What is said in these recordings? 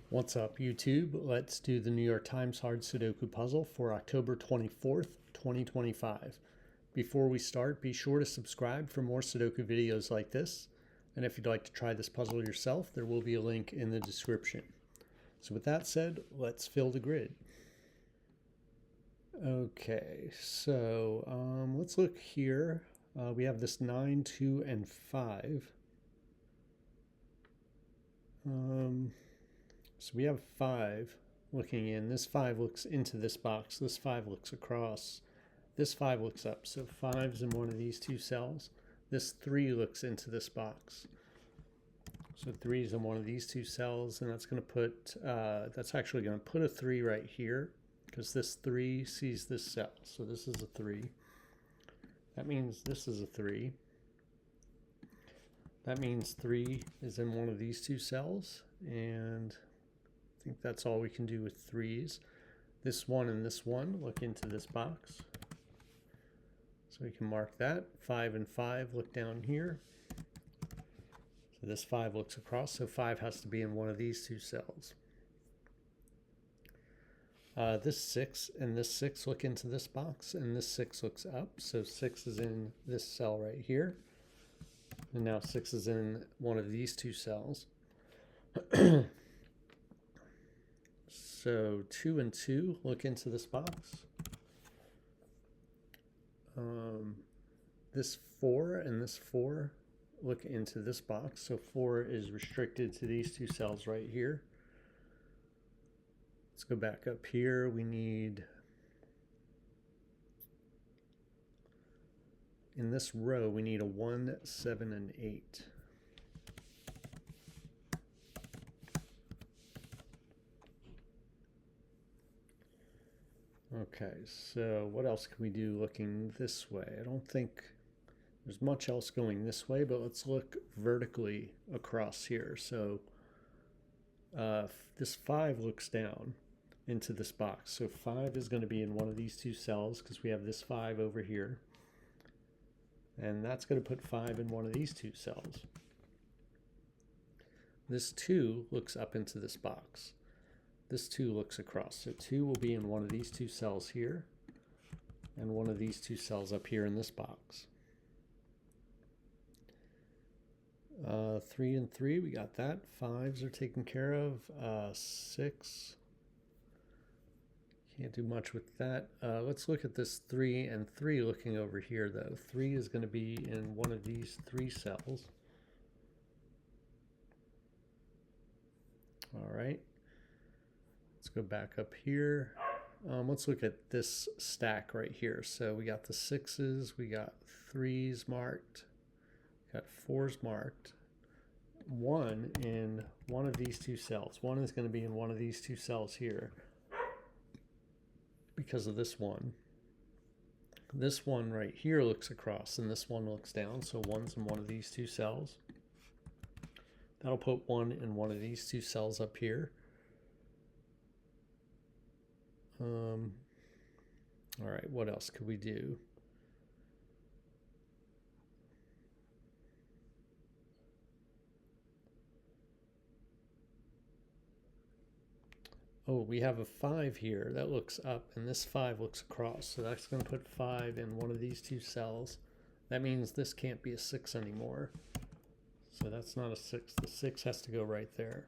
What's up, YouTube? Let's do the New York Times hard Sudoku puzzle for October 24th, 2025. Before we start, be sure to subscribe for more Sudoku videos like this. And if you'd like to try this puzzle yourself, there will be a link in the description. So with that said, let's fill the grid. Okay, so let's look here. We have this 9, 2, and 5. So we have 5 looking in. This 5 looks into this box. This 5 looks across. This 5 looks up. So 5's in one of these two cells. This 3 looks into this box. So 3 is in one of these two cells, and that's going to put, that's actually going to put a 3 right here, because this 3 sees this cell. So this is a 3. That means this is a 3. That means 3 is in one of these two cells, and I think that's all we can do with 3's. This 1 and this 1 look into this box. So we can mark that. 5 and 5 look down here. So this 5 looks across, so 5 has to be in one of these two cells. This 6 and this 6 look into this box, and this 6 looks up. So 6 is in this cell right here. And now 6 is in one of these two cells. So 2 and 2 look into this box. This 4 and this 4 look into this box. So 4 is restricted to these two cells right here. Let's go back up here. We need, in this row, we need a 1, 7, and 8. Okay, so what else can we do looking this way? I don't think there's much else going this way, but let's look vertically across here. So this 5 looks down into this box. So 5 is going to be in one of these two cells because we have this 5 over here. And that's going to put 5 in one of these two cells. This 2 looks up into this box. This 2 looks across. So 2 will be in one of these two cells here and one of these two cells up here in this box. 3 and 3, we got that. 5's are taken care of. 6, can't do much with that. Let's look at this 3 and 3 looking over here though. 3 is going to be in one of these 3 cells. All right. Let's go back up here. Let's look at this stack right here. So we got the 6's, we got 3's marked, got 4's marked. 1 in one of these two cells. 1 is going to be in one of these two cells here because of this 1. This 1 right here looks across and this 1 looks down. So 1's in one of these two cells. That'll put 1 in one of these two cells up here. All right, what else could we do? Oh, we have a 5 here that looks up, and this 5 looks across. So that's going to put 5 in one of these two cells. That means this can't be a 6 anymore. So that's not a 6. The 6 has to go right there.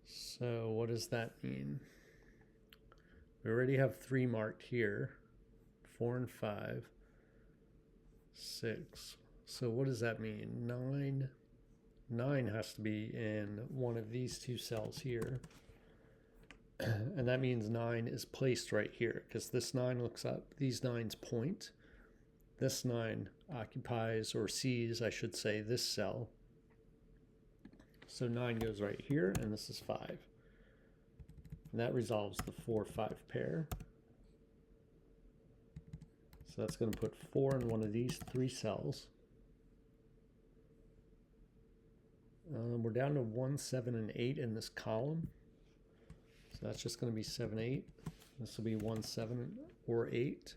So what does that mean? We already have 3 marked here. 4 and 5. 6. So what does that mean? 9. 9 has to be in one of these two cells here. And that means 9 is placed right here because this 9 looks up. These 9's point. This 9 occupies, or sees, I should say, this cell. So 9 goes right here, and this is 5. And that resolves the 4-5 pair. So that's going to put 4 in one of these 3 cells. We're down to 1, 7, and 8 in this column. So that's just going to be 7, 8. This will be 1, 7, or 8.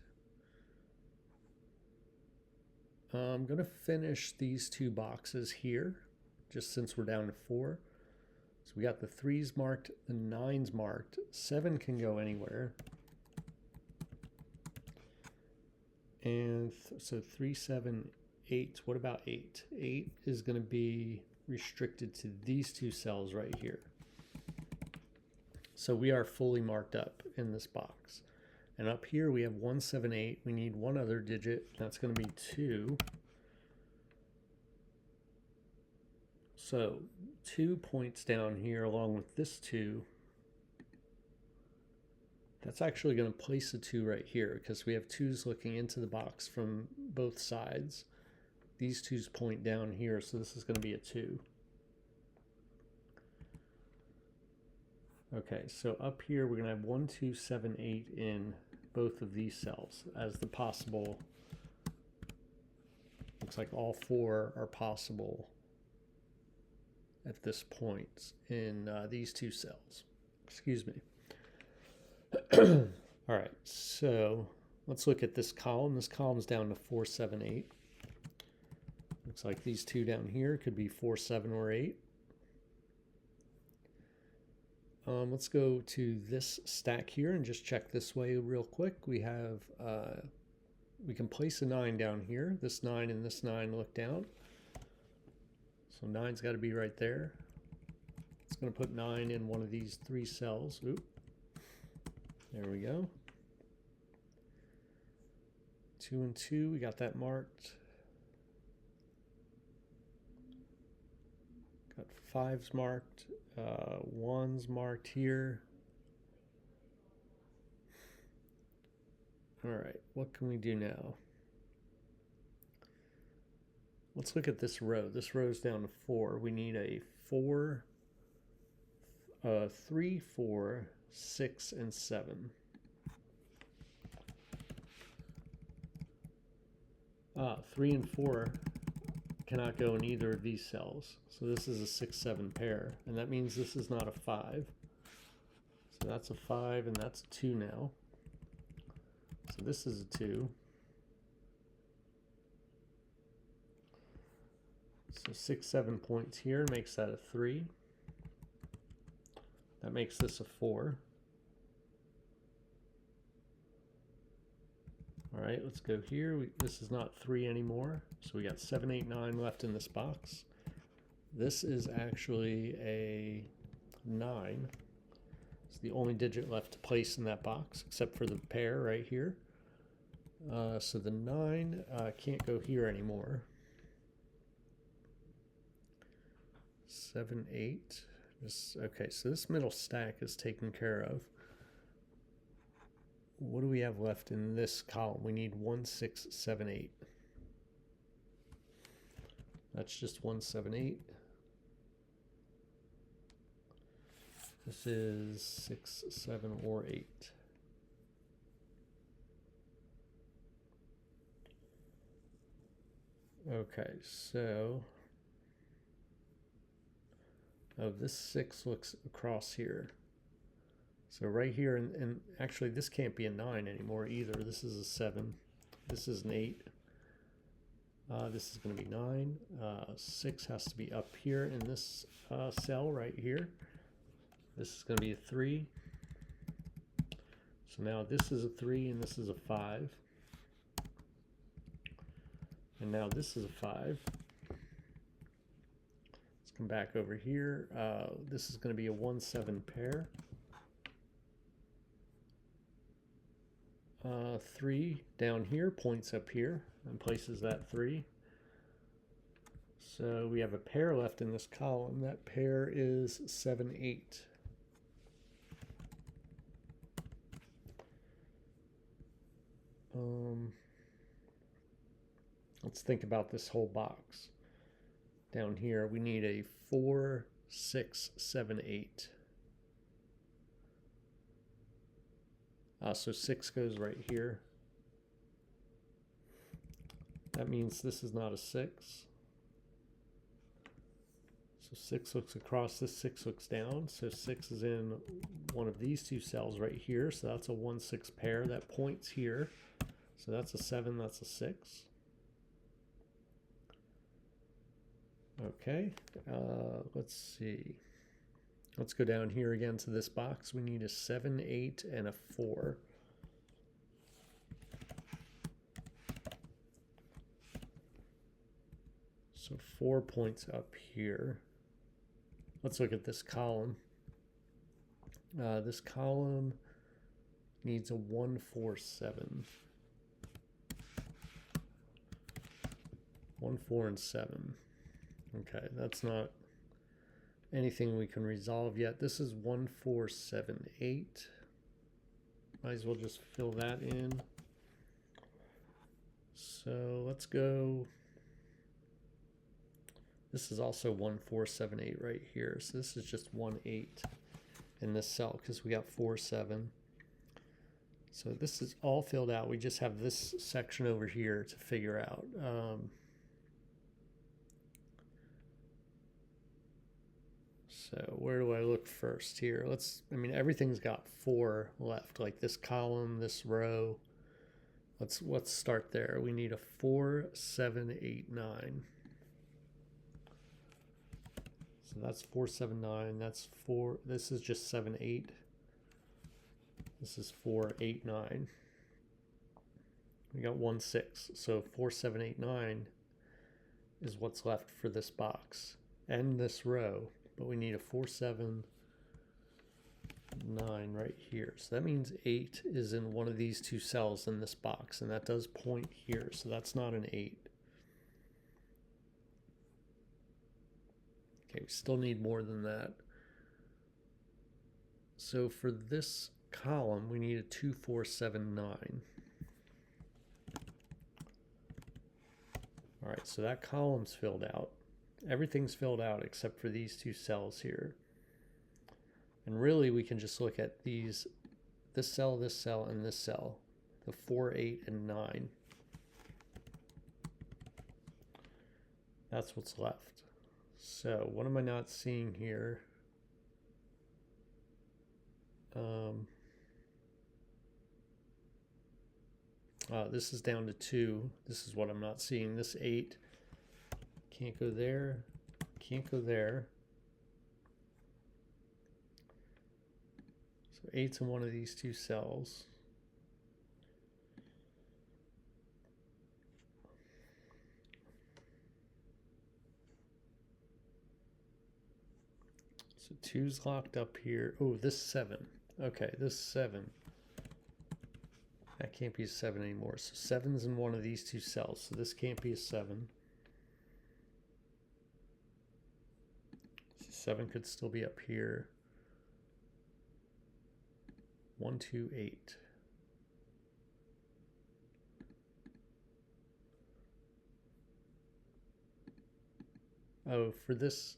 I'm going to finish these two boxes here. just since we're down to 4. So we got the 3's marked, the 9's marked. 7 can go anywhere. And so 3, 7, 8. What about 8? 8 is going to be restricted to these two cells right here. So we are fully marked up in this box. And up here we have 178. We need one other digit. That's going to be 2. So 2 points down here along with this 2. That's actually going to place a 2 right here because we have 2's looking into the box from both sides. These 2's point down here, so this is going to be a 2. Okay, so up here we're going to have 1, 2, 7, 8 in both of these cells as the possible. Looks like all 4 are possible at this point in these 2 cells. Excuse me. All right, so let's look at this column. This column's down to 4, 7, 8. Looks like these 2 down here could be 4, 7, or 8. Let's go to this stack here and just check this way real quick. We have, we can place a 9 down here. This 9 and this 9 look down. So 9's got to be right there. It's going to put 9 in one of these 3 cells. Oop. There we go. 2 and 2, we got that marked. Got 5's marked. 1's marked here. All right, what can we do now? Let's look at this row. This row's down to 4. We need a 4, 3, 4, 6, and 7. 3 and 4 cannot go in either of these cells. So this is a 6, 7 pair, and that means this is not a 5. So that's a 5, and that's a 2 now. So this is a 2. So 6, 7 points here makes that a 3. That makes this a 4. All right, let's go here. This is not 3 anymore. So we got 7, 8, 9 left in this box. This is actually a 9. It's the only digit left to place in that box, except for the pair right here. So the 9 can't go here anymore. 7, 8. Okay, so this middle stack is taken care of. What do we have left in this column? We need 1, 6, 7, 8. That's just 1, 7, 8. This is 6, 7, or 8. Okay, so this 6 looks across here. So right here, and actually this can't be a 9 anymore either. This is a 7. This is an 8. This is going to be 9. 6 has to be up here in this cell right here. This is going to be a 3. So now this is a 3 and this is a 5. And now this is a 5. Let's come back over here. This is going to be a 1, 7 pair. 3 down here points up here and places that 3. So we have a pair left in this column. That pair is 7, 8. Let's think about this whole box. Down here, we need a 4, 6, 7, 8. So 6 goes right here. That means this is not a 6. So 6 looks across, this 6 looks down. So 6 is in one of these 2 cells right here. So that's a 1, 6 pair. That points here. So that's a 7, that's a 6. Okay, let's see. Let's go down here again to this box. We need a 7, 8, and a 4. So 4 points up here. Let's look at this column. This column needs a 1, 4, 7. 1, 4, and 7. Okay, that's not anything we can resolve yet. This is 1, 4, 7, 8. Might as well just fill that in. So let's go. This is also 1, 4, 7, 8 right here. So this is just 1, 8 in this cell because we got 4, 7. So this is all filled out. We just have this section over here to figure out. So where do I look first here? I mean, everything's got 4 left, like this column, this row. Let's start there. We need a 4, 7, 8, 9. So that's 4, 7, 9. That's 4. This is just 7, 8. This is 4, 8, 9. We got 1, 6. So 4, 7, 8, 9 is what's left for this box and this row. But we need a 4, 7, 9 right here. So that means 8 is in one of these two cells in this box, and that does point here. So that's not an 8. Okay, we still need more than that. So for this column, we need a 2, 4, 7, 9. All right, so that column's filled out. Everything's filled out except for these two cells here. And really we can just look at these, this cell, and this cell, the 4, 8, and 9. That's what's left. So what am I not seeing here? This is down to 2. This is what I'm not seeing. This 8 can't go there, can't go there. So 8's in one of these two cells. So 2's locked up here. Oh, this 7. Okay, this 7. That can't be a 7 anymore. So 7's in one of these two cells. So this can't be a 7. So 7 could still be up here. 1, 2, 8. Oh, for this.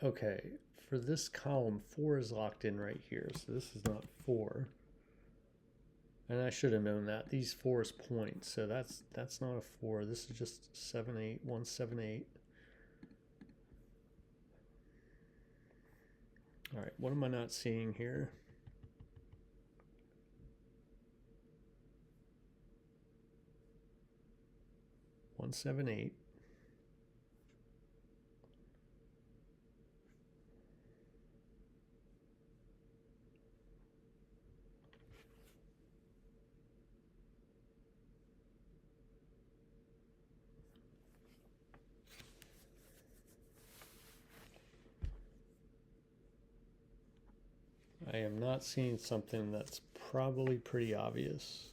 Okay, for this column, 4 is locked in right here. So this is not 4. And I should have known that. These 4's points. So that's not a 4. This is just 7, 8, 1, 7, 8. All right, what am I not seeing here? One, 7, 8. I am not seeing something that's probably pretty obvious.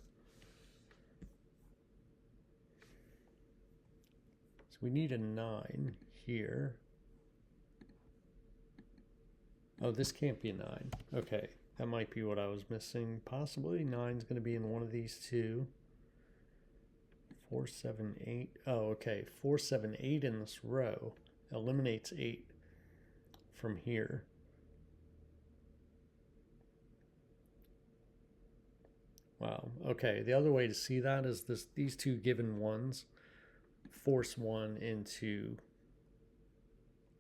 So we need a 9 here. Oh, this can't be a 9. Okay, that might be what I was missing. Possibly 9's going to be in one of these two. 4, 7, 8. Oh, okay. 4, 7, 8 in this row eliminates 8 from here. Wow. Okay. The other way to see that is these two given ones force 1 into.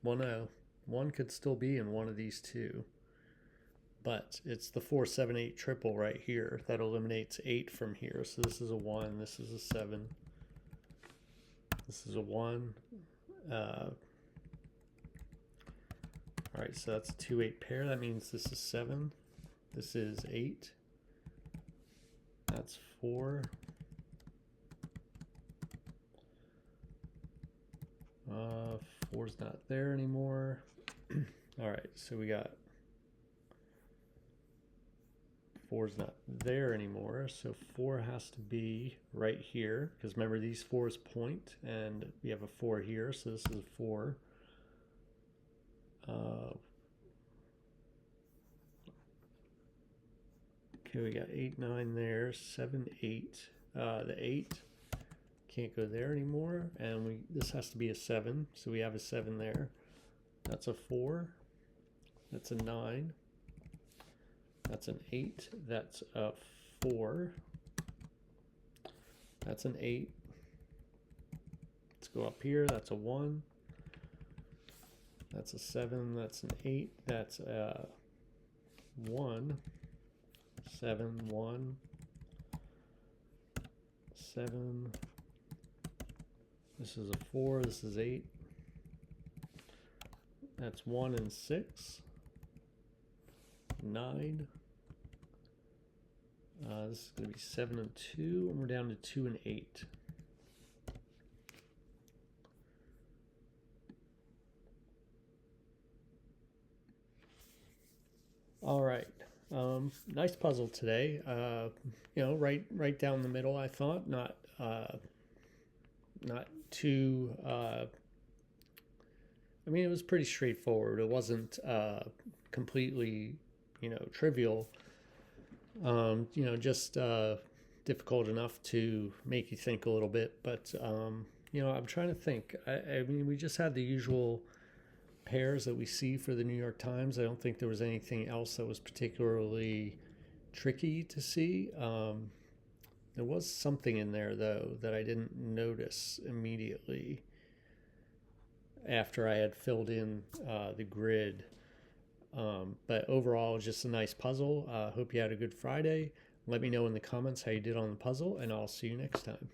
Well, no. 1 could still be in one of these two. But it's the 4, 7, 8 triple right here that eliminates 8 from here. So this is a 1. This is a 7. This is a 1. All right, so that's a 2-8 pair. That means this is 7. This is 8. That's 4. 4's not there anymore. All right, so we got 4's not there anymore, so 4 has to be right here, because remember these 4's point, and we have a 4 here, so this is a 4. Okay, we got 8, 9 there, 7, 8. The 8 can't go there anymore, and this has to be a 7, so we have a 7 there. That's a 4. That's a 9. That's an 8. That's a 4. That's an 8. Let's go up here. That's a 1. That's a 7. That's an 8. That's a 1. 7, 1. 7. This is a 4. This is 8. That's 1 and 6. 9. This is going to be 7 and 2, and we're down to 2 and 8. All right, nice puzzle today. You know, right down the middle. I thought not too. I mean, it was pretty straightforward. It wasn't completely, you know, trivial. You know, just difficult enough to make you think a little bit. But you know, I'm trying to think. I mean, we just had the usual pairs that we see for the New York Times. I don't think there was anything else that was particularly tricky to see. There was something in there though that I didn't notice immediately after I had filled in the grid. But overall, just a nice puzzle. Hope you had a good Friday. Let me know in the comments how you did on the puzzle, and I'll see you next time.